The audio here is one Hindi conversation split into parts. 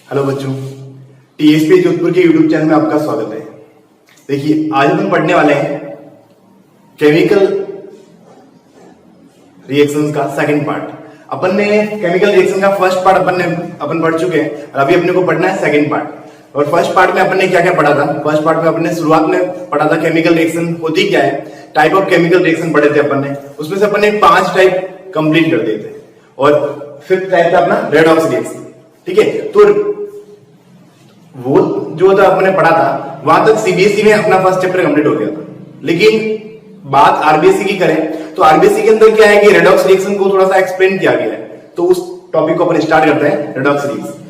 हेलो बच्चों, टीएसपी जोधपुर के यूट्यूब चैनल में आपका स्वागत है। देखिए, आज हम पढ़ने वाले हैं केमिकल रिएक्शंस का सेकंड पार्ट। अपन ने केमिकल रिएक्शन का फर्स्ट पार्ट अपन पढ़ चुके हैं और अभी अपने को पढ़ना है सेकंड पार्ट। और फर्स्ट पार्ट में अपन ने क्या क्या पढ़ा था? फर्स्ट पार्ट में अपन ने शुरुआत में पढ़ा था केमिकल रिएक्शन होती क्या है, टाइप ऑफ केमिकल रिएक्शन पढ़े थे अपन ने। उसमें से अपन ने 5 टाइप कंप्लीट कर दिए थे और फिफ्थ टाइप था अपना रेडॉक्स रिएक्शन। ठीक है, तो वो जो था अपने पढ़ा था वहां तक सीबीएसई में अपना फर्स्ट चैप्टर कंप्लीट हो गया था। लेकिन बात आरबीएसई की करें तो आरबीएसई के अंदर क्या है कि रेडॉक्स रिएक्शन को थोड़ा सा एक्सप्लेन किया गया है। तो उस टॉपिक को अपन स्टार्ट करते हैं, रेडॉक्स रिएक्शन।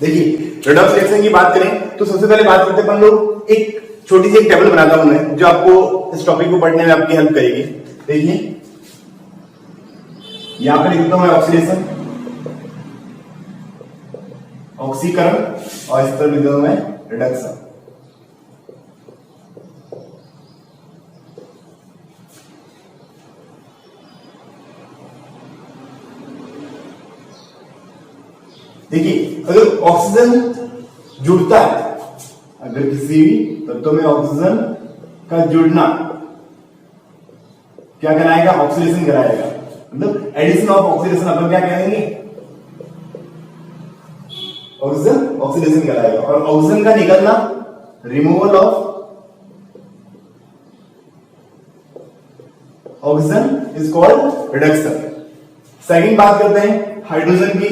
देखिए, रेडॉक्स रिएक्शन की बात करें तो सबसे पहले बात करते हैं अपन लोग एक छोटी सी एक टेबल बनाता हूं मैं, जो आपको इस टॉपिक को पढ़ने में आपकी हेल्प करेगी। देखिए, यहां पर लिखता हूं मैं ऑक्सीडेशन, ऑक्सीकरण, और इस तरफ लिखता हूं मैं रिडक्शन। देखिए, अगर ऑक्सीजन जुड़ता है, अगर किसी भी तत्व में ऑक्सीजन का जुड़ना क्या कराएगा? ऑक्सीडेशन कराएगा। मतलब एडिशन ऑफ ऑक्सीडेशन अपन क्या कहेंगे? ऑक्सीजन ऑक्सीडेशन कराएगा। और ऑक्सीजन का निकलना removal of oxygen is called reduction. Second बात करते हैं हाइड्रोजन की।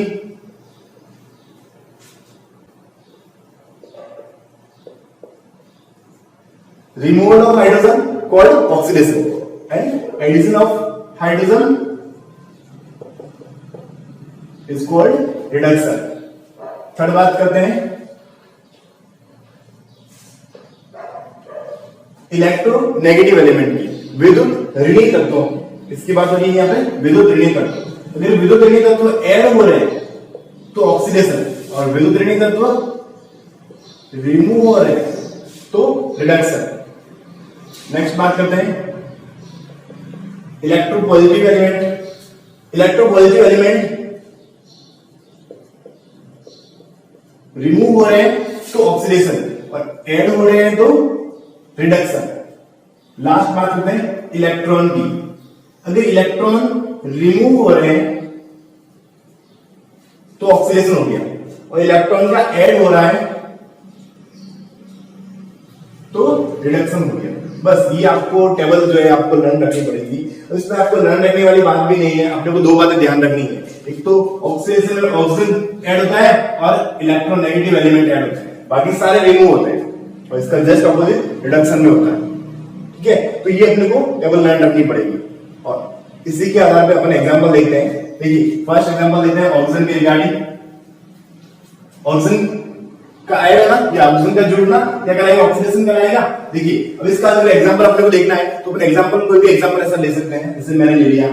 Removal of hydrogen called oxidation and addition of hydrogen is called reduction. Third बात करते हैं इलेक्ट्रोनेगेटिव एलिमेंट की, विद्युत ऋणी तत्वों। इसकी बात हो रही है यहाँ पे विद्युत ऋणी तत्व। अगर विद्युत ऋणी तत्व ऐड हो रहे हैं तो ऑक्सीडेशन, और विद्युत ऋणी तत्व रिमूव हो रहे हैं तो रिडक्शन। नेक्स्ट बात करते हैं electropositive element. Electropositive element remove हो रहे हैं तो ऑक्सीडेशन, और ऐड हो रहे हैं तो रिडक्शन। लास्ट बात करते हैं इलेक्ट्रॉन की। अगर इलेक्ट्रॉन रिमूव हो रहे हैं तो ऑक्सीडेशन हो गया, और इलेक्ट्रॉन का ऐड हो रहा है तो रिडक्शन हो गया। बस ये आपको टेबल जो है आपको लर्न रखनी पड़ेगी। और इसमें आपको लर्न रखने वाली बात भी नहीं है, आपने को 2 बातें ध्यान रखनी है। एक तो ऑक्सीडेशन में ऑक्सीजन ऐड होता है और इलेक्ट्रोनेगेटिव एलिमेंट ऐड होता है, बाकी सारे रिमूव होते हैं, और इसका जस्ट ऑपोजिट रिडक्शन में होता है। ठीक है, तो ये अपने को टेबल लर्न रखनी पड़ेगी। और इसी के आधार पर अपन एग्जाम्पल देखते हैं। देखिए, फर्स्ट एग्जाम्पल देखते हैं ऑक्सीजन के रिगार्डिंग। ऑक्सीजन का ऐड है ना, या ऑक्सीजन का जुड़ना क्या कराएगा? ऑक्सीडेशन कराएगा। देखिए, अब इसका अगर एग्जांपल अपने को देखना है तो अपन एग्जांपल कोई भी एग्जांपल ऐसा ले सकते हैं। जैसे मैंने ले लिया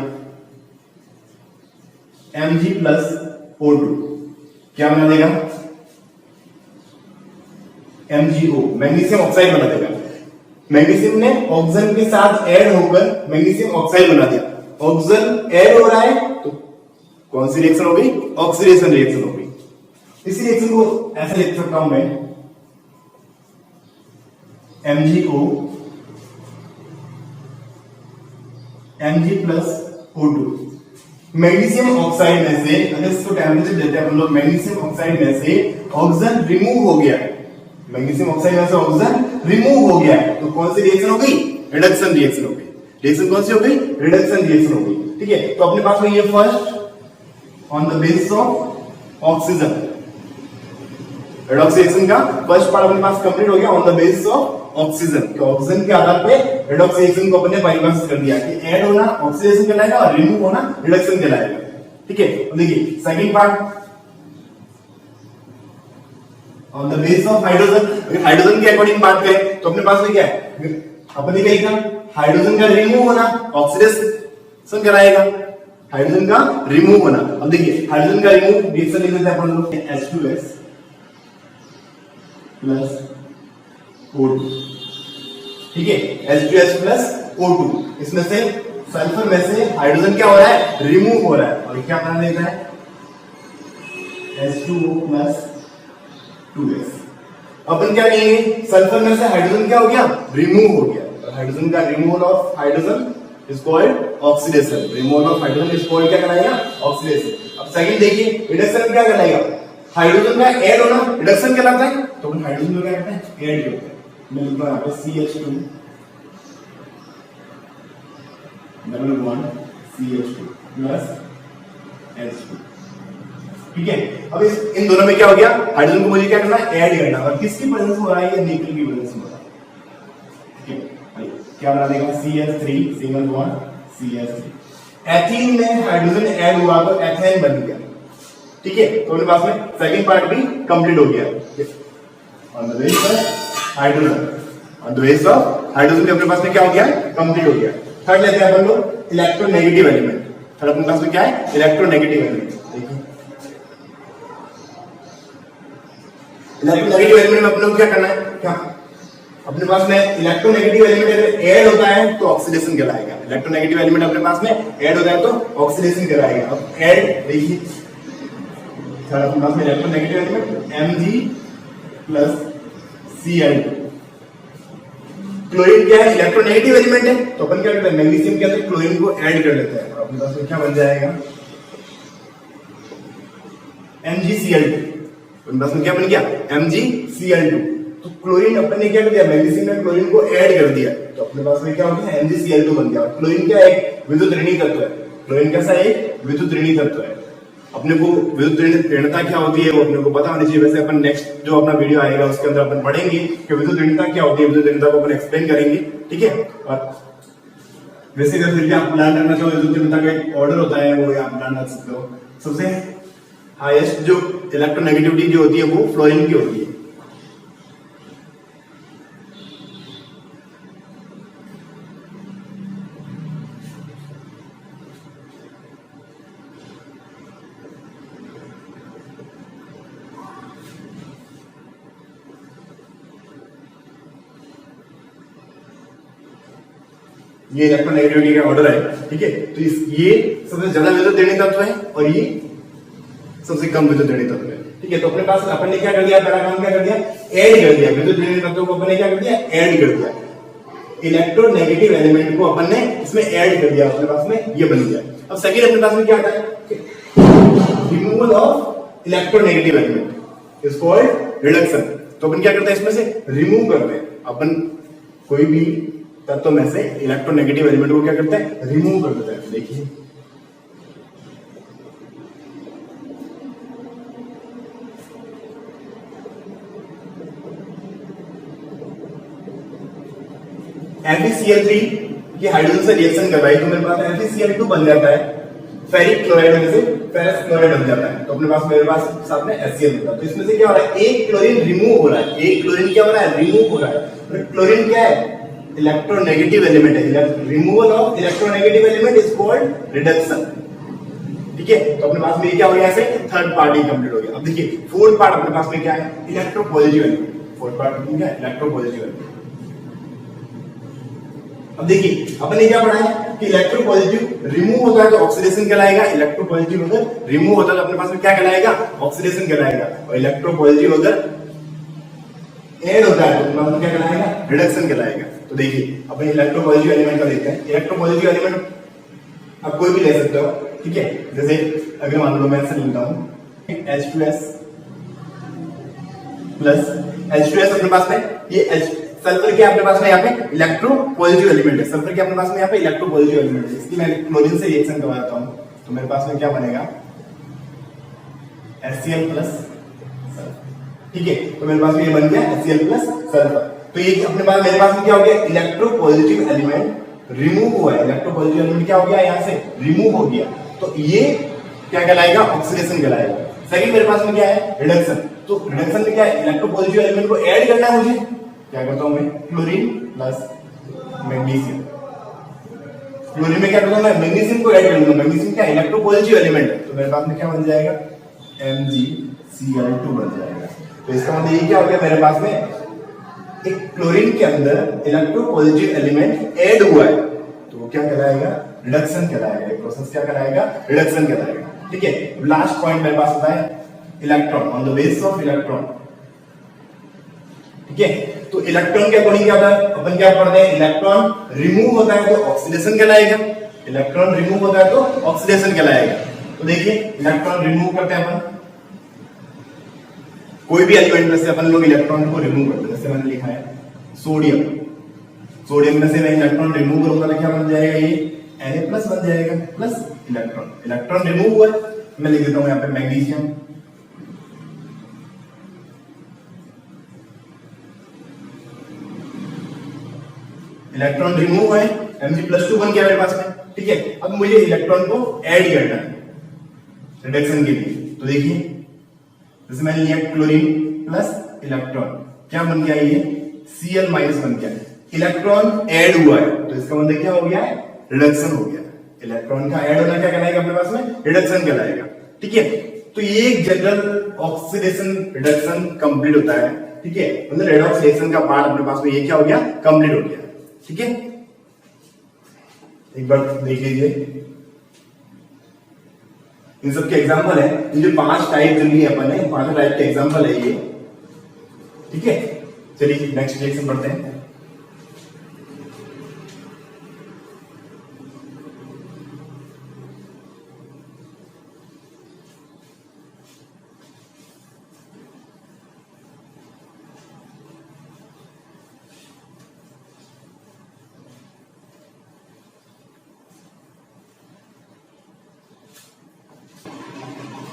Mg+O2, क्या बना देगा? MgO, मैग्नीशियम ऑक्साइड बना देगा। मैग्नीशियम ने ऑक्सीजन के साथ ऐड होकर मैग्नीशियम ऑक्साइड बना दिया। ऑक्सीजन ऐड हो रहा है तो कौन सी रिएक्शन हो गई? ऑक्सीडेशन रिएक्शन हो गई। इसी रिएक्शन को ऐसे लिख सकता हूं मैं, MgO Mg+O2। मैग्नीशियम ऑक्साइड में से, अगर इसको टेम्परेचर देते हैं हम लोग, मैग्नीशियम ऑक्साइड में से ऑक्सीजन रिमूव हो गया है। मैग्नीशियम ऑक्साइड में से ऑक्सीजन रिमूव हो गया है तो कौन सी रिएक्शन हो गई? रिडक्शन रिएक्शन हो गई। रिएक्शन कौन सी हो गई? रिडक्शन रिएक्शन हो गई। ठीक है, तो अपने पास में ये first on the basis of oxygen, redox reaction का फर्स्ट पार्ट अपने पास कंप्लीट हो गया on the basis of oxygen. Oxygen के आधार पे रेडॉक्स रिएक्शन को अपने परिभाषित कर दिया कि ऐड होना ऑक्सीडेशन कहलाएगा और रिमूव होना रिडक्शन कहलाएगा। ठीक है, तो देखिए second part on the basis of hydrogen. अगर हाइड्रोजन के अकॉर्डिंग बात करें तो अपने पास में क्या है? अपन क्या लिखा? हाइड्रोजन का रिमूव होना ऑक्सीडेशन कराएगा, हाइड्रोजन का रिमूव होना। अब देखिए हाइड्रोजन का रिमूव रिएक्शन लिख देते हैं अपन लोग, H2S प्लस O2 ठीक है, H2S प्लस O2। इसमें से सल्फर में से हाइड्रोजन क्या हो रहा है, रिमूव हो रहा है, और क्या बना देता है H2O प्लस 2S। अपन क्या कहेंगे, सल्फर में से हाइड्रोजन क्या हो गया, रिमूव हो गया। हाइड्रोजन का removal of hydrogen is called oxidation. Removal of hydrogen is called क्या कहलाएगा, ऑक्सीडेशन। अब सेकंड देखिए, रिडक्शन क्या कहलाएगा, हाइड्रोजन का ऐड होना रिडक्शन कहलाता है। तो अपन हाइड्रोजन को क्या कहते हैं, ऐड करते हैं। मैं लिखता हूं यहां पे CH2 double bond CH2 plus H2। ठीक है, अब इन दोनों में क्या हो गया, हाइड्रोजन को मुझे क्या करना है, ऐड करना। और किसकी प्रेजेंस में हो रहा है, ये निकल की प्रेजेंस में हो रहा है। ठीक है, क्या बना देगा, CH3 single bond CH3। Ethene में हाइड्रोजन ऐड हुआ तो एथेन बन गया। ठीक है, तो अपने पास में सेकंड पार्ट भी कंप्लीट हो गया। On the base of hydrogen, on the base of hydrogen अपने पास में क्या हो गया, कंप्लीट हो गया। थर्ड लेते हैं अपन लोग इलेक्ट्रोनेगेटिव एलिमेंट। थर्ड अपने पास में क्या है, इलेक्ट्रोनेगेटिव एलिमेंट। देखिए इलेक्ट्रोनेगेटिव एलिमेंट में अपने को क्या करना है, क्या अपने पास में इलेक्ट्रोनेगेटिव एलिमेंट अगर ऐड होता है तो ऑक्सीडेशन कहलाएगा। इलेक्ट्रोनेगेटिव एलिमेंट अपने पास में ऐड होता है तो ऑक्सीडेशन कहलाएगा। अब ऐड देखिए, अपने पास में electronegative element Mg plus Cl2। Chlorine क्या है, इलेक्ट्रोनेगेटिव एलिमेंट है, तो अपन क्या करते हैं, मैग्नीशियम के अंदर क्लोरीन को ऐड कर लेते हैं। अपने पास में क्या बन जाएगा, MgCl2। अपने पास में क्या बन गया, MgCl2। तो क्लोरीन अपन ने क्या कर दिया, मैग्नीशियम में क्लोरीन को ऐड कर दिया, तो अपने पास में क्या हो गया, MgCl2 बन गया। क्लोरीन क्या एक विद्युत ऋणी तत्व है। क्लोरीन कैसा है, एक विद्युत ऋणी तत्व है। अपने को विद्युत ऋणता क्या होती है वो अपने को पता होनी चाहिए। वैसे अपन नेक्स्ट जो अपना वीडियो आएगा उसके अंदर अपन पढ़ेंगे कि विद्युत ऋणता क्या होती है, विद्युत ऋणता को अपन एक्सप्लेन करेंगे। ठीक है, और वैसे अगर फिर भी आप प्लान करना चाहो विद्युत ऋणता का एक ऑर्डर होता है, वो आप प्लान कर सकते हो। सबसे हाईएस्ट जो इलेक्ट्रोनेगेटिविटी जो होती है वो फ्लोरीन की होती है। ये इलेक्ट्रोनेगेटिविटी का ऑर्डर है। ठीक है, तो ये सबसे ज्यादा विद्युत ऋणी तत्व है और ये सबसे कम विद्युत ऋणी तत्व है। ठीक है, तो अपने पास अपन ने क्या कर दिया, पहला काम क्या कर दिया, ऐड कर दिया। विद्युत ऋणी तत्व को अपन ने क्या कर दिया, ऐड कर दिया। इलेक्ट्रोनेगेटिव एलिमेंट को अपन ने इसमें ऐड कर दिया, अपने पास में ये बन गया। अब सेकंड अपने पास में क्या आता है, removal of electronegative element is called reduction. तो अपन क्या करते हैं, इसमें से रिमूव करते हैं। अपन कोई भी तत्व में से इलेक्ट्रोनेगेटिव एलिमेंट को क्या करते हैं, रिमूव कर देते हैं। देखिए FeCl3 ये हाइड्रोजन से रिएक्शन कर रहा है, तो मेरे पास FeCl2 बन जाता है। फेरिक क्लोराइड में से फेरस क्लोराइड बन जाता है, तो अपने पास मेरे पास साथ में HCl होता है। तो इसमें से क्या हो रहा है, एक क्लोरीन रिमूव हो रहा है। एक क्लोरीन क्या हो रहा है, रिमूव हो रहा है। क्लोरीन क्या है, इलेक्ट्रोनेगेटिव एलिमेंट है। Removal of electronegative element is called reduction. ठीक है, तो अपने पास में क्या हो गया, ऐसे थर्ड पार्ट ही कंप्लीट हो गया। अब देखिए फोर्थ पार्ट अपने पास में क्या है, इलेक्ट्रोपॉजिटिव एलिमेंट। फोर्थ पार्ट में क्या है, इलेक्ट्रोपॉजिटिव एलिमेंट। अब देखिए अपन ने क्या पढ़ा है कि इलेक्ट्रोपॉजिटिव रिमूव होता है तो ऑक्सीडेशन कहलाएगा। इलेक्ट्रोपॉजिटिव अगर रिमूव होता है तो अपने पास में क्या कहलाएगा, ऑक्सीडेशन कहलाएगा। और इलेक्ट्रोपॉजिटिव अगर ऐड होता है तो अपने पास में क्या कहलाएगा, रिडक्शन कहलाएगा। तो देखिए अपन इलेक्ट्रोपॉजिटिव एलिमेंट का देखते हैं। इलेक्ट्रोपॉजिटिव एलिमेंट आप कोई भी ले सकते हो। ठीक है, जैसे अगर मान लो मैं ऐसे लेता हूं H2S प्लस H2S अपने पास में ये सल्फर क्या अपने पास में यहाँ पे इलेक्ट्रोपॉजिटिव एलिमेंट है। सल्फर क्या अपने पास में यहाँ पे इलेक्ट्रोपॉजिटिव एलिमेंट है। इसकी मैं क्लोरीन से रिएक्शन करवाता हूं तो मेरे पास में क्या बनेगा, HCl प्लस सल्फर। ठीक है, तो मेरे पास में ये बन गया HCl प्लस सल्फर। तो ये अपने पास मेरे पास में क्या हो गया, इलेक्ट्रोपॉजिटिव एलिमेंट रिमूव हुआ है। इलेक्ट्रोपॉजिटिव एलिमेंट क्या हो गया, यहाँ से रिमूव हो गया, तो ये क्या कहलाएगा, ऑक्सीडेशन कहलाएगा। सेकंड मेरे पास में क्या है, रिडक्शन। तो रिडक्शन में क्या है, इलेक्ट्रोपॉजिटिव एलिमेंट को ऐड करना है मुझे। क्या करता हूं मैं, क्लोरीन प्लस मैग्नीशियम। क्लोरीन में क्या करता हूं मैं, मैग्नीशियम को ऐड कर दूंगा। मैग्नीशियम क्या इलेक्ट्रोपॉजिटिव एलिमेंट है, तो मेरे पास में क्या बन जाएगा, MgCl2 बन जाएगा। तो इसका मतलब ये क्या हो गया, मेरे पास में एक क्लोरीन के अंदर इलेक्ट्रोपॉजिटिव एलिमेंट ऐड हुआ है तो वो क्या कहलाएगा, रिडक्शन कहलाएगा। ये प्रोसेस क्या कहलाएगा, रिडक्शन कहलाएगा। ठीक है, लास्ट पॉइंट मेरे पास होता है electron on the basis of electron. ठीक है, तो इलेक्ट्रॉन के अकॉर्डिंग क्या होता है, अपन क्या पढ़ते हैं, इलेक्ट्रॉन रिमूव होता है तो ऑक्सीडेशन कहलाएगा। इलेक्ट्रॉन रिमूव होता है तो ऑक्सीडेशन कहलाएगा। तो देखिए इलेक्ट्रॉन रिमूव करते हैं अपन कोई भी एलिमेंट में से, अपन लोग इलेक्ट्रॉन को रिमूव करते हैं। जैसे मैंने लिखा है सोडियम, सोडियम में से मैं इलेक्ट्रॉन रिमूव करूंगा तो क्या बन जाएगा, ये Na+ बन जाएगा प्लस इलेक्ट्रॉन। इलेक्ट्रॉन रिमूव हुआ है, मैं लिख देता हूं यहां पे मैग्नीशियम। इलेक्ट्रॉन रिमूव है, Mg+2 बन गया मेरे पास में। ठीक है, अब मुझे इलेक्ट्रॉन को ऐड करना है रिडक्शन के लिए। तो देखिए जैसे मैंने लिया क्लोरीन प्लस इलेक्ट्रॉन, क्या बन गया, ये Cl- बन गया। इलेक्ट्रॉन ऐड हुआ है तो इसका मतलब क्या हो गया है, रिडक्शन हो गया। इलेक्ट्रॉन का ऐड होना क्या कहलाएगा अपने पास में, रिडक्शन कहलाएगा। ठीक है, तो ये एक जनरल ऑक्सीडेशन रिडक्शन कंप्लीट होता है। ठीक है, मतलब रेडॉक्स रिएक्शन का पार्ट अपने पास में ये क्या हो गया, कंप्लीट हो गया। ठीक है, एक बार देख लीजिए इन सब के एग्जांपल है। इन जो 5 टाइप जो लिए अपन ने, 5 टाइप के एग्जांपल है ये। ठीक है, चलिए नेक्स्ट रिएक्शन पढ़ते हैं।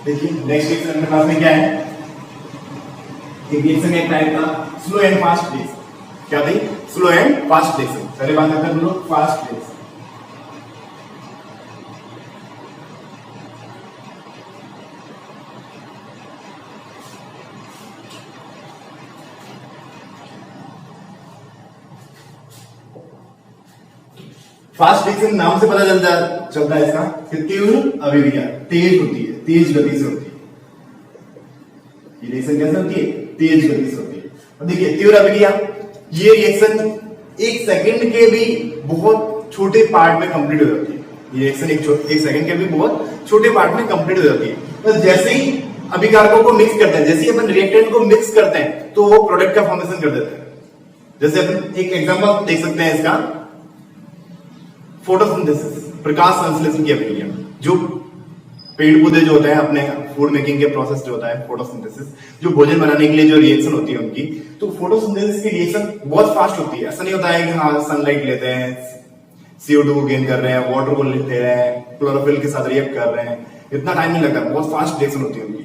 देखिए नेक्स्ट रिएक्शन मेरे पास में क्या है, एक रिएक्शन एक टाइप का स्लो एंड फास्ट रिएक्शन। क्या थी, स्लो एंड फास्ट रिएक्शन। पहले बात करते हैं हम लोग फास्ट रिएक्शन। फास्ट रिएक्शन नाम से पता चलता है इसका कि तीव्र अभिक्रिया तेज होती है, तेज गति से होती है। ये रिएक्शन कैसे होती है, तेज गति से होती है। अब देखिए तीव्र अभिक्रिया, ये रिएक्शन 1 सेकंड के भी बहुत छोटे पार्ट में कंप्लीट हो जाती है। ये रिएक्शन 1 सेकंड के भी बहुत छोटे पार्ट में कंप्लीट हो जाती है। तो जैसे ही अभिकारकों को मिक्स करते हैं, जैसे ही अपन रिएक्टेंट को मिक्स करते हैं तो वो प्रोडक्ट का फॉर्मेशन कर देते हैं। जैसे अपन एक एग्जांपल देख सकते हैं इसका, फोटोसिंथेसिस, प्रकाश संश्लेषण की अभिक्रिया। जो पेड़ पौधे जो होते हैं अपने फूड मेकिंग के प्रोसेस जो होता है फोटोसिंथेसिस, जो भोजन बनाने के लिए जो रिएक्शन होती है उनकी, तो फोटोसिंथेसिस की रिएक्शन बहुत फास्ट होती है। ऐसा नहीं होता है कि हाँ सनलाइट लेते हैं, CO2 को गेन कर रहे हैं, वाटर को लेते हैं, क्लोरोफिल के साथ रिएक्ट कर रहे हैं, इतना टाइम नहीं लगता, बहुत फास्ट रिएक्शन होती है उनकी।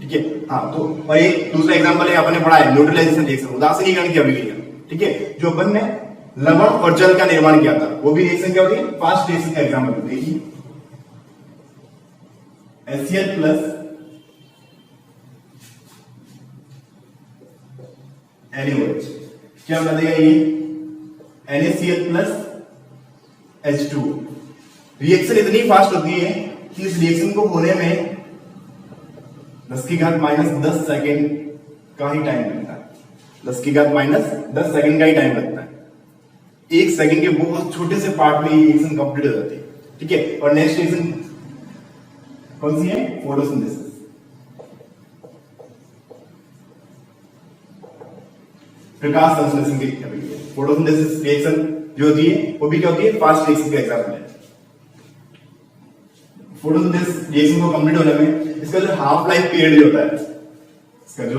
ठीक है, हाँ तो और एक दूसरा एग्जाम्पल है आपने पढ़ा है न्यूट्रलाइजेशन रिएक्शन, उदासीनीकरण की अभिक्रिया। ठीक है, जो अपन ने लवण और जल का निर्माण किया था, वो भी रिएक्शन क्या होती है, फास्ट रिएक्शन का एग्जाम्पल। देखिए HCl प्लस NaOH क्या बना देगा, ये NaCl प्लस H2। रिएक्शन इतनी फास्ट होती है कि इस रिएक्शन को होने में 10⁻⁻10 सेकेंड का ही टाइम लगता है। 10⁻⁻10 सेकेंड का ही टाइम लगता है। 1 सेकेंड के बहुत छोटे से पार्ट में ये रिएक्शन कंप्लीट हो जाती है। ठीक है, और नेक्स्ट रिएक्शन कौन सी है, फोटोसिंथेसिस। प्रकाश संश्लेषण की अभिक्रिया, फोटोसिंथेसिस रिएक्शन जो होती है वो भी क्या होती है, फास्ट रिएक्शन का एग्जांपल है। फोटोसिंथेसिस रिएक्शन को कंप्लीट होने में इसका जो हाफ लाइफ पीरियड जो होता है, इसका जो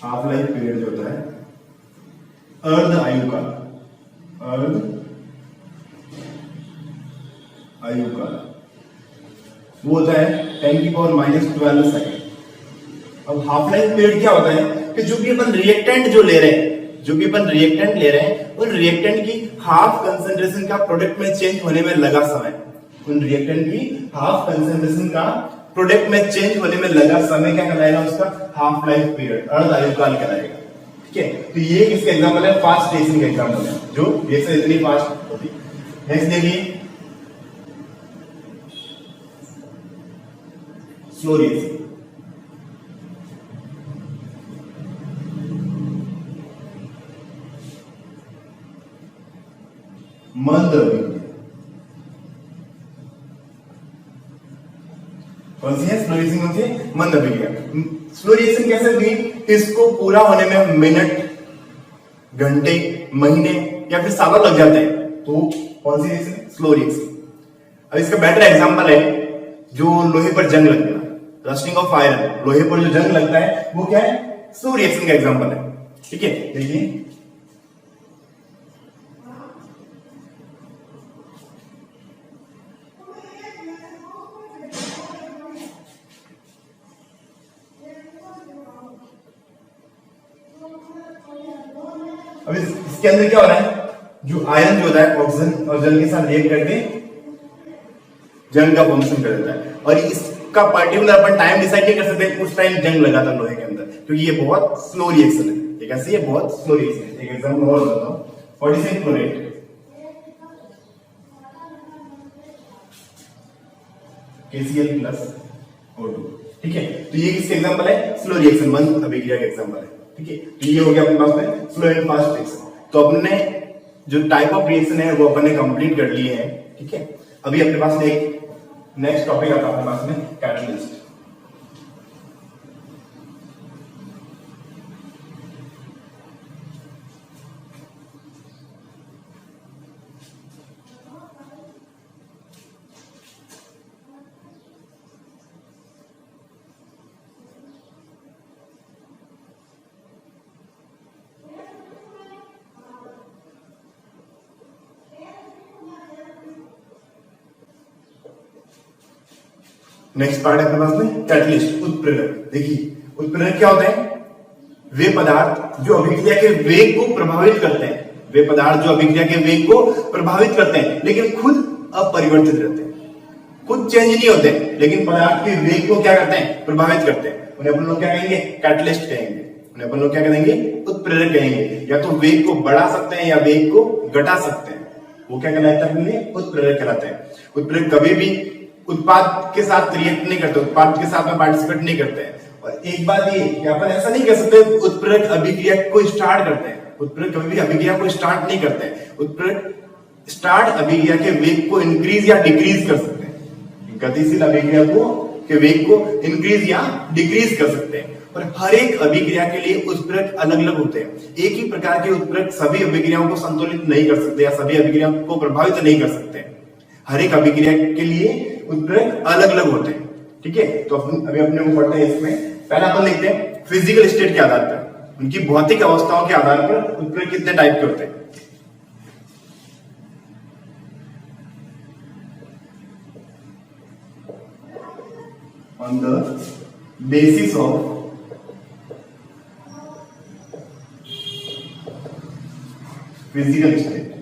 हाफ लाइफ पीरियड जो होता है, अर्ध आयु काल, अर्ध आयु काल, वो होता है 10⁻⁻12 सेकेंड। अब हाफ लाइफ पीरियड क्या होता है कि जो भी अपन रिएक्टेंट जो ले रहे हैं, उन रिएक्टेंट की हाफ कंसंट्रेशन का प्रोडक्ट में चेंज होने में लगा समय, उन रिएक्टेंट की हाफ कंसंट्रेशन का प्रोडक्ट में चेंज होने में लगा समय क्या कहलाएगा, उसका हाफ लाइफ पीरियड, अर्ध आयु काल कहलाएगा। ठीक है, तो ये किसका एग्जांपल है, फास्ट रिएक्शन का एग्जांपल है, जो रिएक्शन इतनी फास्ट होती है। नेक्स्ट देखिए स्लो रिएक्शन। मंद अभिक्रिया। कौन सी है? स्लो रिएक्शन कौन सी है? मंद अभिक्रिया। स्लो रिएक्शन कैसे होगी? इसको पूरा होने में मिनट, घंटे, महीने या फिर सालों लग जाते हैं, तो कौन सी रिएक्शन है? Slow reaction. अब इसका बेटर एग्जांपल है जो लोहे पर जंग लगना, रस्टिंग ऑफ आयरन, लोहे पर जो जंग लगता है वो क्या है? स्लो रिएक्शन का एग्जांपल है। ठीक है, देखिए अब इसके अंदर क्या हो रहा है? जो आयरन जो होता है ऑक्सीजन और जल के साथ रिएक्ट करके जंग का फॉर्मेशन कर देता है, और इसका पर्टिकुलर अपन टाइम डिसाइड नहीं कर सकते उस टाइम जंग लगा था लोहे के अंदर, क्योंकि ये बहुत स्लो रिएक्शन है। ये कैसे? ये बहुत स्लो रिएक्शन है। एक एग्जांपल और बताता हूं, potassium chloride, KCl plus O2। ठीक है, तो ये किसके एग्जांपल है? स्लो रिएक्शन, मंद अभिक्रिया का एग्जांपल है। ठीक है, तो ये हो गया अपने पास में स्लो एंड फास्ट रिएक्शन। तो अपने जो टाइप ऑफ रिएक्शन है वो अपन ने कंप्लीट कर लिए हैं। ठीक है, अभी अपने पास में एक नेक्स्ट टॉपिक आता है अपने पास में कैटलिस्ट। नेक्स्ट पार्ट है अपने पास में कैटलिस्ट, उत्प्रेरक। देखिए उत्प्रेरक क्या होता है? वे पदार्थ जो अभिक्रिया के वेग को प्रभावित करते हैं, वे पदार्थ जो अभिक्रिया के वेग को प्रभावित करते हैं लेकिन खुद अपरिवर्तित रहते हैं, खुद चेंज नहीं होते, लेकिन पदार्थ के वेग को क्या करते हैं? प्रभावित करते हैं। उन्हें अपन लोग क्या कहेंगे? कैटलिस्ट कहेंगे। उन्हें अपन लोग क्या कहेंगे? उत्प्रेरक कहेंगे। या तो वेग को बढ़ा सकते हैं या वेग को घटा सकते हैं, वो क्या कहलाता है? उत्प्रेरक कहलाते हैं। उत्प्रेरक कभी भी उत्पाद के साथ रिएक्ट नहीं करते, उत्पाद के साथ में पार्टिसिपेट नहीं करते हैं। और एक बात ये कि अपन ऐसा नहीं कर सकते उत्प्रेरक अभिक्रिया को स्टार्ट करते हैं, उत्प्रेरक कभी भी अभिक्रिया को स्टार्ट नहीं करते हैं। उत्प्रेरक स्टार्ट अभिक्रिया के वेग को इंक्रीज या डिक्रीज कर सकते हैं, गतिशील अभिक्रिया को के वेग को इंक्रीज या डिक्रीज कर सकते हैं। और हर एक अभिक्रिया के लिए उत्प्रेरक अलग अलग होते हैं। एक ही प्रकार के उत्प्रेरक सभी अभिक्रियाओं को संतुलित नहीं कर सकते या सभी अभिक्रियाओं को प्रभावित नहीं कर सकते। हर एक अभिक्रिया के लिए उत्प्रेरक अलग अलग होते हैं। ठीक है, तो अभी अपने को पढ़ते हैं इसमें। पहला अपन देखते हैं फिजिकल स्टेट के आधार पर, उनकी भौतिक अवस्थाओं के आधार पर उत्प्रेरक कितने टाइप के होते हैं। On the basis of physical state,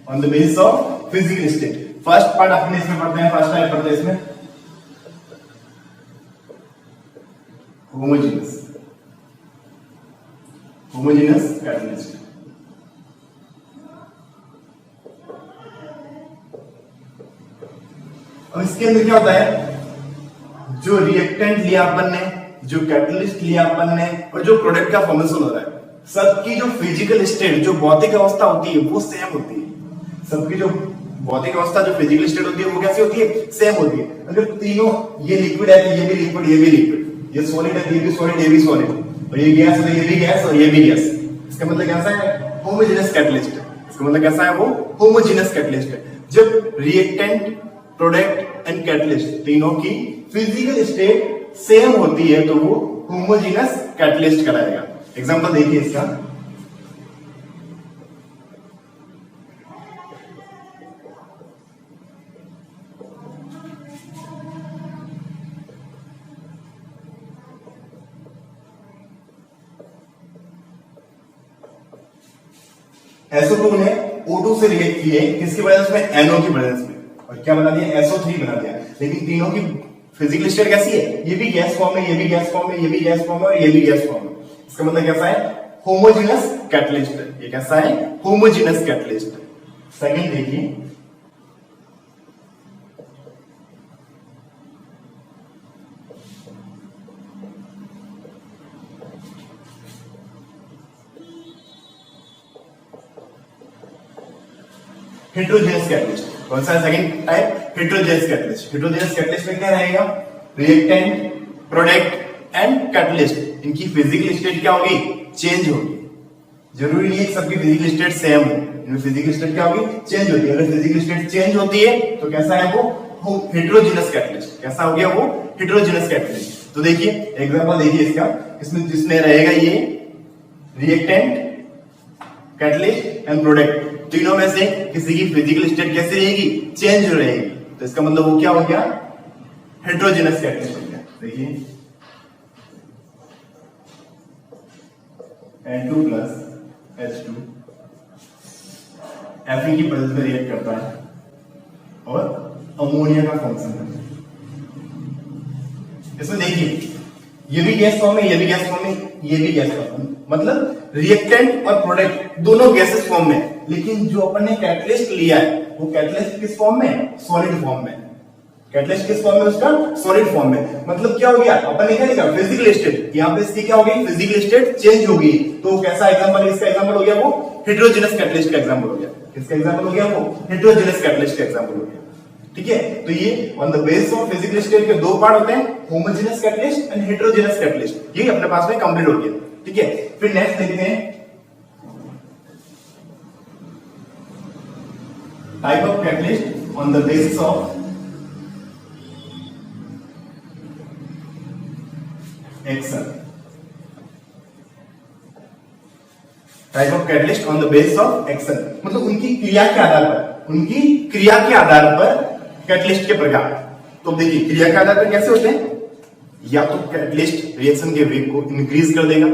on the basis of physical state. First part अपने इसमें पढ़ते हैं, फर्स्ट टाइप पढ़ते हैं इसमें होमोजेनस, होमोजेनस कैटलिस्ट। अब इसके अंदर क्या होता है? जो रिएक्टेंट लिया अपन ने, जो कैटलिस्ट लिया अपन ने, और जो प्रोडक्ट का फॉर्मेशन हो रहा है, सबकी जो फिजिकल स्टेट, जो भौतिक अवस्था होती है वो सेम होती है। सबकी जो भौतिक अवस्था, जो फिजिकल स्टेट होती है वो कैसी होती है? सेम होती है। अगर तीनों, ये लिक्विड है तो ये भी लिक्विड, ये भी लिक्विड, ये सॉलिड है तो ये भी सॉलिड, ये भी सॉलिड, और ये गैस है तो ये भी गैस और ये भी गैस, इसका मतलब कैसा है? होमोजेनस कैटलिस्ट है। इसका मतलब कैसा है? वो होमोजेनस कैटलिस्ट है। जब रिएक्टेंट, प्रोडक्ट एंड कैटलिस्ट तीनों की फिजिकल स्टेट सेम होती है तो वो होमोजेनस कैटलिस्ट कहलाएगा। एग्जांपल देखिए इसका, SO2 ने O2 से रिएक्ट किए, किसकी वजह में? NO की वजह में, और क्या बना दिया? SO3 बना दिया। लेकिन तीनों की फिजिकल स्टेट कैसी है? ये भी गैस फॉर्म है, ये भी गैस फॉर्म है, ये भी गैस फॉर्म है और ये भी गैस फॉर्म है। इसका मतलब कैसा है? होमोजेनस कैटलिस्ट है। ये कैसा है? होमोजेनस कैटलिस्ट है। सेकंड देखिए, हेट्रोजेनस कैटलिस्ट। कौन सा second type? Heterogeneous catalyst. Heterogeneous catalyst में क्या रहेगा? रिएक्टेंट, प्रोडक्ट एंड कैटलिस्ट, इनकी फिजिकल स्टेट क्या होगी? चेंज होगी। जरूरी नहीं है कि सबकी फिजिकल स्टेट सेम हो, इनमें फिजिकल स्टेट क्या होगी? चेंज होती है। अगर फिजिकल स्टेट चेंज होती है तो कैसा है वो? Heterogeneous catalyst. कैसा हो गया वो? Heterogeneous catalyst. तो देखिए एग्जांपल देखिए इसका, इसमें जिसमें रहेगा ये रिएक्टेंट, कैटलिस्ट एंड प्रोडक्ट, तीनों में से किसी की फिजिकल स्टेट कैसी रहेगी? चेंज रहेगी। तो इसका मतलब वो क्या हो गया? हेट्रोजेनस कैटलिस्ट हो गया। देखिए N2 प्लस H2 Fe की प्रेजेंस में रिएक्ट करता है और अमोनिया का फंक्शन करता है। इसमें देखिए ये भी गैस फॉर्म है, ये भी गैस फॉर्म है, ये भी गैस फॉर्म है, मतलब रिएक्टेंट और प्रोडक्ट दोनों गैसेस फॉर्म में, लेकिन जो अपन ने कैटलिस्ट लिया है वो कैटलिस्ट किस फॉर्म में? सॉलिड फॉर्म में। कैटलिस्ट किस फॉर्म में? उसका सॉलिड फॉर्म में। मतलब क्या हो गया? अपन ने क्या लिखा? Physical state. यहाँ पे इसकी क्या हो गई? फिजिकल स्टेट चेंज हो गई। तो कैसा एग्जांपल? इसका एग्जांपल हो गया वो हेट्रोजेनस कैटलिस्ट का एग्जांपल हो गया। किसका एग्जांपल हो गया? वो हेट्रोजेनस कैटलिस्ट का एग्जांपल हो गया। ठीक है, तो ये on the basis of physical state के दो पार्ट होते हैं, homogeneous catalyst and heterogeneous catalyst. ये अपने पास में कंप्लीट हो गया। ठीक है, फिर नेक्स्ट देखते हैं type of catalyst on the basis of action. Type of catalyst on the basis of action, मतलब उनकी क्रिया के आधार पर, उनकी क्रिया के आधार पर कैटलिस्ट के प्रकार। तो देखिए क्रिया के आधार पर कैसे होते हैं? या तो कैटलिस्ट रिएक्शन के वेग को इंक्रीज कर देगा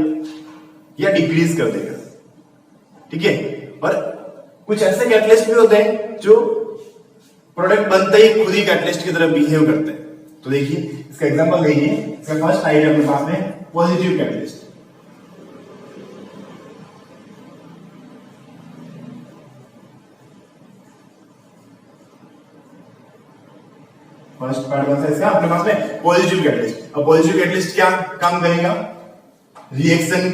या डिक्रीज कर देगा। ठीक है, और कुछ ऐसे कैटलिस्ट भी होते हैं जो प्रोडक्ट बनते ही खुद ही कैटलिस्ट की तरह बिहेव करते हैं। तो देखिए इसका एग्जांपल देखिए, इसका फर्स्ट आइडिया अपने पास में पॉजिटिव कैटलिस्ट। फर्स्ट पार्ट कौन सा इसका? अपने पास में पॉजिटिव कैटलिस्ट। अब पॉजिटिव कैटलिस्ट क्या काम करेगा? रिएक्शन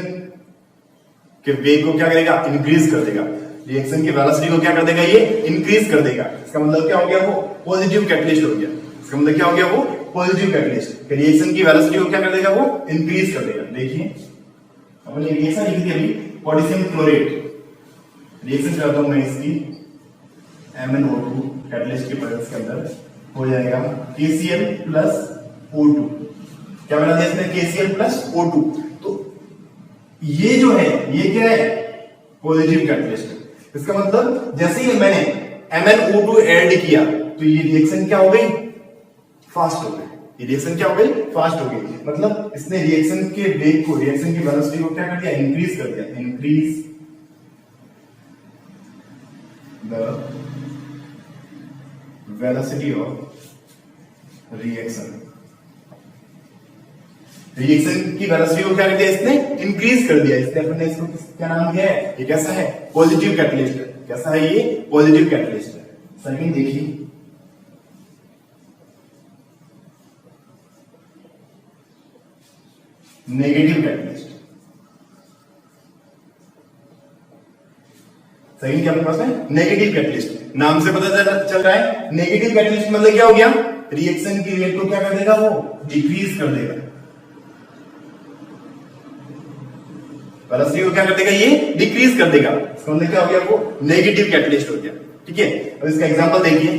के वेग को क्या करेगा? इंक्रीज कर देगा। रिएक्शन की वेलोसिटी को क्या कर देगा? ये इंक्रीज कर देगा। इसका मतलब क्या हो गया? वो पॉजिटिव कैटलिस्ट हो गया। इसका मतलब क्या हो गया? वो पॉजिटिव कैटलिस्ट। रिएक्शन की वेलोसिटी को क्या कर देगा? वो इंक्रीज कर देगा। देखिए अपन ये रिएक्शन लिखी थी अभी, पोटेशियम क्लोरेट। रिएक्शन करता हूं मैं इसकी, MnO2 कैटलिस्ट के प्रेजेंस के अंदर हो जाएगा KCl प्लस O2। क्या बना दिया इसने? KCl plus O2। तो ये जो है ये क्या है? Positive catalyst. इसका मतलब जैसे ही मैंने MnO2 ऐड किया तो ये रिएक्शन क्या हो गई? फास्ट हो गई। ये रिएक्शन क्या हो गई? फास्ट हो गई। मतलब इसने रिएक्शन के वेग को, रिएक्शन की वेलोसिटी को क्या कर दिया? इंक्रीज कर दिया। Increase the velocity of reaction. Reaction की वेलोसिटी को क्या कर दिया? इसने इंक्रीज कर दिया। इसलिए अपन ने इसको क्या नाम दिया है? ये कैसा है? Positive catalyst. कैसा है ये? पॉजिटिव कैटलिस्ट है। सेकंड देखिए, नेगेटिव कैटलिस्ट। सही क्या अपने पास है? Negative catalyst. नाम से पता चल रहा है नेगेटिव कैटलिस्ट मतलब क्या हो गया? रिएक्शन की रेट को क्या कर देगा? वो डिक्रीज कर देगा। वेलोसिटी को क्या कर देगा? ये डिक्रीज कर देगा। इसका मतलब क्या हो गया? वो नेगेटिव कैटलिस्ट हो गया। ठीक है, अब इसका एग्जांपल देखिए,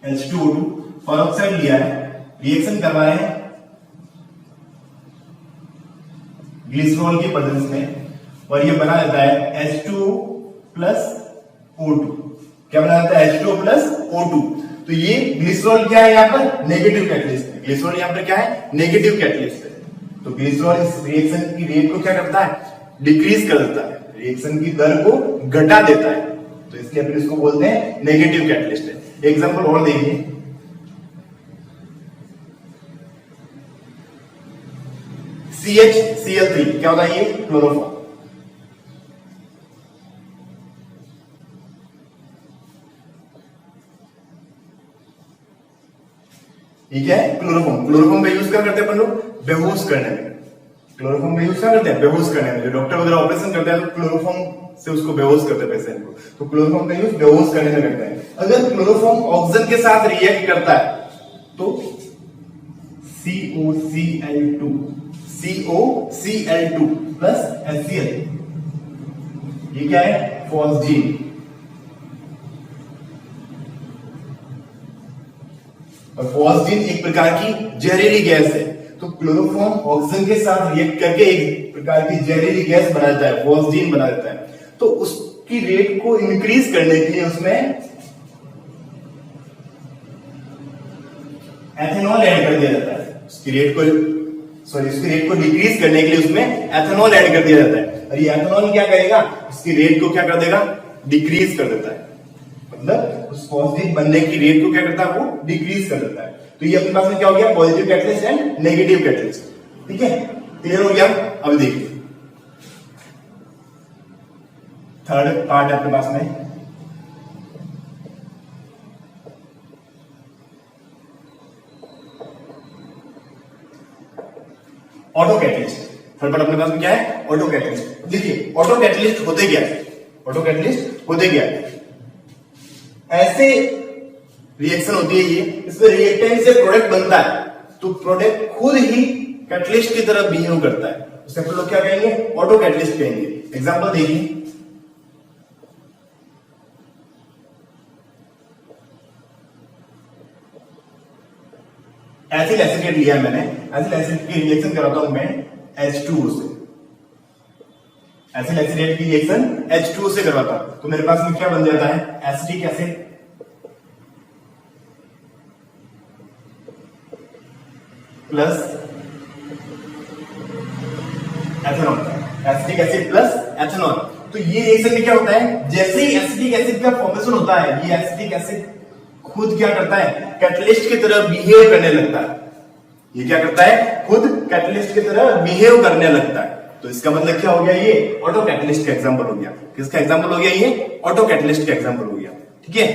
H2O2 पेरोक्साइड लिया है, रिएक्शन करवा रहे हैं ग्लिसरॉल की प्रेजेंस में, और ये बना देता है H2 प्लस O2। क्या बना देता है? H2O plus O2। तो ये ग्लिसरॉल क्या है? यहाँ पर नेगेटिव कैटलिस्ट है। ग्लिसरॉल यहाँ पर क्या है? नेगेटिव कैटलिस्ट है। तो ग्लिसरॉल इस रिएक्शन की रेट को क्या करता है? डिक्रीज कर देता है, रिएक्शन की दर को घटा देता है। तो इसलिए अपन इसको बोलते हैं नेगेटिव कैटलिस्ट है। एग्जांपल और देखिए, CHCl3 क्या होता है? ये क्लोरोफॉर्म। ठीक है, क्लोरोफॉर्म। क्लोरोफॉर्म का यूज क्या करते हैं अपन लोग? बेहोश करने में। क्लोरोफॉर्म का यूज क्या करते हैं? बेहोश करने में। जो डॉक्टर वगैरह ऑपरेशन करते हैं तो क्लोरोफॉर्म से उसको बेहोश करते हैं पेशेंट को, तो क्लोरोफॉर्म का यूज बेहोश करने में करते हैं। अगर क्लोरोफॉर्म ऑक्सीजन के साथ रिएक्ट करता है तो COCl2 COCl2 प्लस HCl, ये क्या है? फॉस्जीन। और फॉस्जीन एक प्रकार की जहरीली गैस है, तो क्लोरोफॉर्म ऑक्सीजन के साथ रिएक्ट करके एक प्रकार की जहरीली गैस बना देता है, फॉस्जीन बना देता है। तो उसकी रेट को इंक्रीज करने के लिए उसमें एथेनॉल ऐड कर दिया जाता है। उसकी रेट को डिक्रीज करने के लिए उसमें एथेनॉल ऐड कर दिया जाता है। और ये एथेनॉल क्या करेगा? उसकी रेट को क्या कर देगा? डिक्रीज कर देता है। मतलब उस फॉस्फेट बनने की रेट को क्या करता है? वो डिक्रीज कर देता है। तो ये अपने पास में क्या हो गया? Positive catalyst and negative catalyst. ठीक है, क्लियर हो गया? अब देखिए थर्ड पार्ट अपने पास में ऑटो कैटलिस्ट। थर्ड पार्ट अपने पास में क्या है? Auto catalyst. देखिए ऑटो कैटलिस्ट होते क्या है? ऑटो कैटलिस्ट होते क्या है? ऐसे रिएक्शन होती है ये, इसमें रिएक्टेंट से प्रोडक्ट बनता है, तो प्रोडक्ट खुद ही कैटलिस्ट की तरह बिहेव करता है, उसे हम लोग क्या कहेंगे? ऑटो कैटलिस्ट कहेंगे। एग्जांपल देखिए, एसिड एसिडेट लिया है मैंने, एसिड एसिड की रिएक्शन कराता हूं मैं H2O से, एसिड एसिडेट की रिएक्शन H2O से करवाता हूं, तो मेरे पास में क्या बन जाता है? Acetic acid plus ethanol, acetic acid plus ethanol. तो ये रिएक्शन में क्या होता है? जैसे ही एसिटिक एसिड का फॉर्मेशन होता है, ये एसिटिक एसिड खुद क्या करता है? कैटलिस्ट की तरह बिहेव करने लगता है। ये क्या करता है? खुद कैटलिस्ट की तरह बिहेव करने लगता है। तो इसका मतलब क्या हो गया? ये ऑटो कैटलिस्ट का एग्जांपल हो गया। किसका एग्जांपल हो गया? ये ऑटो कैटलिस्ट का एग्जांपल हो गया। ठीक है,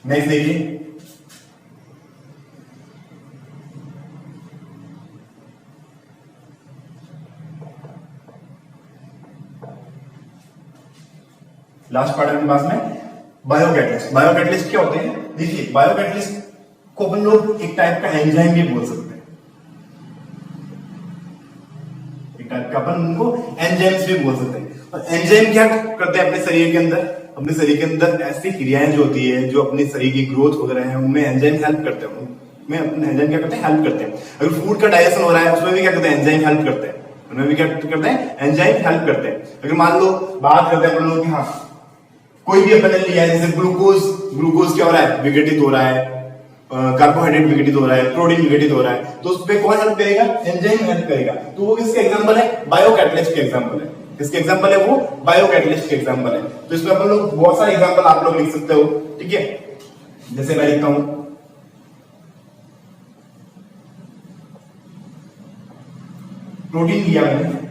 नेक्स्ट देखिए, लास्ट पार्ट के पास में बायोकैटलिस्ट। बायोकैटलिस्ट क्या होते हैं? देखिए बायोकैटलिस्ट को अपन लोग एक टाइप का एंजाइम भी बोल सकते हैं, एक टाइप का अपन उनको एंजाइम्स भी बोल सकते हैं। और एंजाइम क्या करते हैं अपने शरीर के अंदर? अपने शरीर के अंदर ऐसी क्रियाएं जो होती है, जो अपने शरीर की ग्रोथ वगैरह है, उनमें एंजाइम हेल्प करते हैं। उनमें अपने एंजाइम क्या करते हैं? हेल्प करते हैं। अगर फूड का डाइजेशन हो रहा है उसमें भी क्या करते हैं? एंजाइम हेल्प करते हैं। उनमें भी क्या करते हैं? एंजाइम हेल्प करते हैं। अगर मान लो बात करते हैं अपन लोग कि हाँ कोई भी अपन ने लिया है, जैसे ग्लूकोज क्या हो रहा है? विघटित हो रहा है, कार्बोहाइड्रेट विघटित हो रहा है, प्रोटीन विघटित हो रहा है, तो उस पर कौन हेल्प करेगा? एंजाइम हेल्प करेगा। तो वो किसके एग्जांपल है? बायोकैटलिस्ट के एग्जांपल है। किसके एग्जांपल है? वो बायोकैटलिस्ट के एग्जांपल है। तो इसमें अपन लोग बहुत सारे एग्जांपल आप लोग लिख सकते हो। ठीक है, जैसे मैं लिखता हूं प्रोटीन लिया मैंने,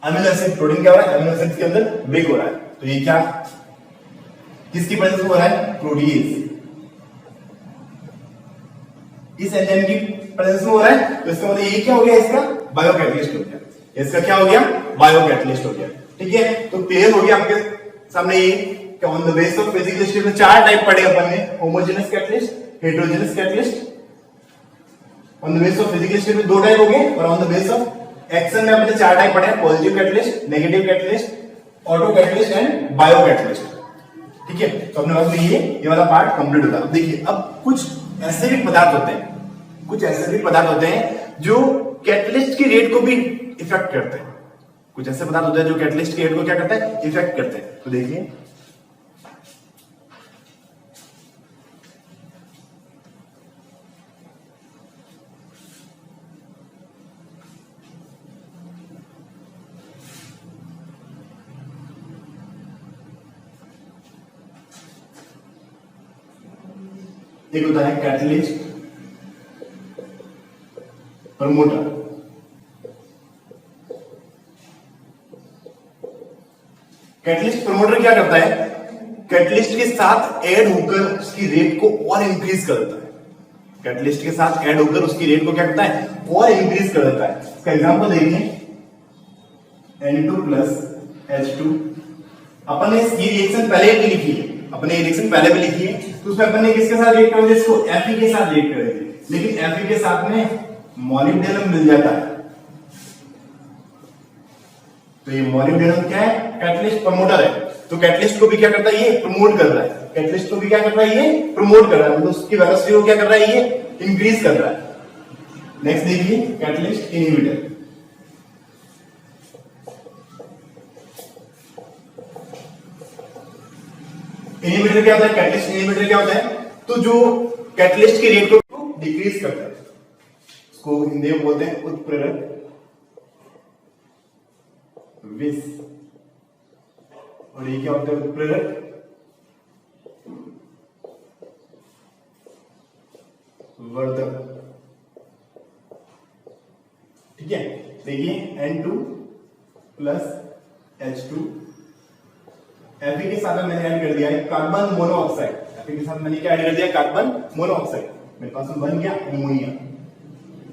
अमीनो एसिड, प्रोटीन क्या हो रहा है? अमीनो एसिड के अंदर ब्रेक हो रहा है, तो ये क्या किसकी प्रेजेंस में हो रहा है? प्रोटीज। इस एंजाइम की प्रेजेंस में हो रहा है, तो इसका मतलब ये क्या हो गया? इसका बायोकैटलिस्ट हो गया। इसका क्या हो गया? बायोकैटलिस्ट हो गया। ठीक है, तो क्लियर हो गया आपके सामने ये कि on the base of physical state में चार टाइप पढ़े अपन ने, homogeneous catalyst, heterogeneous catalyst. On the base of physical state में दो टाइप हो गए, और on the base of action में हमने चार टाइप पढ़े हैं, positive catalyst, negative catalyst, auto catalyst and bio catalyst. ठीक है, तो अपने पास में ये वाला पार्ट कंप्लीट होता है। देखिए अब कुछ ऐसे भी पदार्थ होते हैं, कुछ ऐसे भी पदार्थ होते हैं जो कैटलिस्ट की रेट को भी इफेक्ट करते हैं। कुछ ऐसे पदार्थ होते हैं जो कैटलिस्ट की रेट को क्या करते हैं? इफेक्ट करते हैं। तो देखिए एक होता है कैटलिस्ट प्रमोटर। कैटलिस्ट प्रमोटर क्या करता है? कैटलिस्ट के साथ ऐड होकर उसकी रेट को और इंक्रीज कर देता है। कैटलिस्ट के साथ ऐड होकर उसकी रेट को क्या करता है, और इंक्रीज कर देता है। इसका एग्जांपल देखिए, N2 प्लस H2। अपन ने इसकी रिएक्शन पहले भी लिखी है, अपने रिएक्शन पहले भी लिखी है, तो उसमें अपन ने किसके साथ रिएक्ट करेंगे, इसको Fe के साथ रिएक्ट करेंगे। लेकिन Fe के साथ में मॉलिब्डेनम मिल जाता है, तो ये मॉलिब्डेनम क्या है, कैटलिस्ट प्रमोटर है। तो कैटलिस्ट को भी क्या करता है, ये प्रमोट कर रहा है। कैटलिस्ट को भी क्या कर रहा है, ये प्रमोट कर रहा है, मतलब उसकी वेलोसिटी को क्या कर रहा है, ये इंक्रीज कर रहा है। नेक्स्ट देखिए, कैटलिस्ट इनहिबिटर। इनहिबिटर क्या होता है, कैटलिस्ट इनहिबिटर क्या होता है, तो जो कैटलिस्ट की रेट को डिक्रीज करता है, उसको हिंदी में बोलते हैं उत्प्रेरक विष। और ये क्या होता है, उत्प्रेरक वर्धक। ठीक है, देखिए N2 प्लस H2, Fe के साथ मैंने ऐड कर दिया है कार्बन मोनोऑक्साइड। Fe के साथ मैंने क्या ऐड कर दिया, कार्बन मोनोऑक्साइड। मेरे पास में बन गया अमोनिया।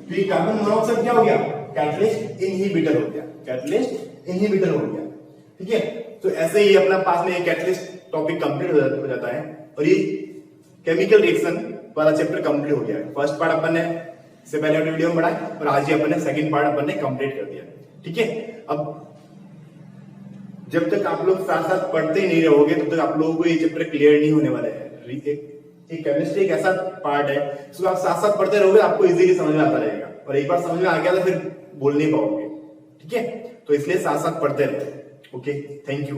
तो ये कार्बन मोनोऑक्साइड क्या हो गया, कैटलिस्ट इनहिबिटर हो गया, कैटलिस्ट इनहिबिटर हो गया। ठीक है, तो ऐसे ही अपना पास में कैटलिस्ट टॉपिक कंप्लीट हो जाता है, और ये केमिकल रिएक्शन वाला चैप्टर कंप्लीट हो गया है। फर्स्ट पार्ट अपन ने इससे पहले वीडियो में पढ़ा, और आज ही अपन ने सेकंड पार्ट अपन ने कंप्लीट कर दिया। ठीक है, अब जब तक आप लोग साथ साथ पढ़ते ही नहीं रहोगे तब तक आप लोगों को ये चैप्टर क्लियर नहीं होने वाला है। एक केमिस्ट्री एक ऐसा पार्ट है, इसको आप साथ साथ पढ़ते रहोगे, आपको इजीली समझ में आता रहेगा, और एक बार समझ में आ गया तो फिर बोल नहीं पाओगे। ठीक है, तो इसलिए साथ साथ पढ़ते रहो। Okay, thank you.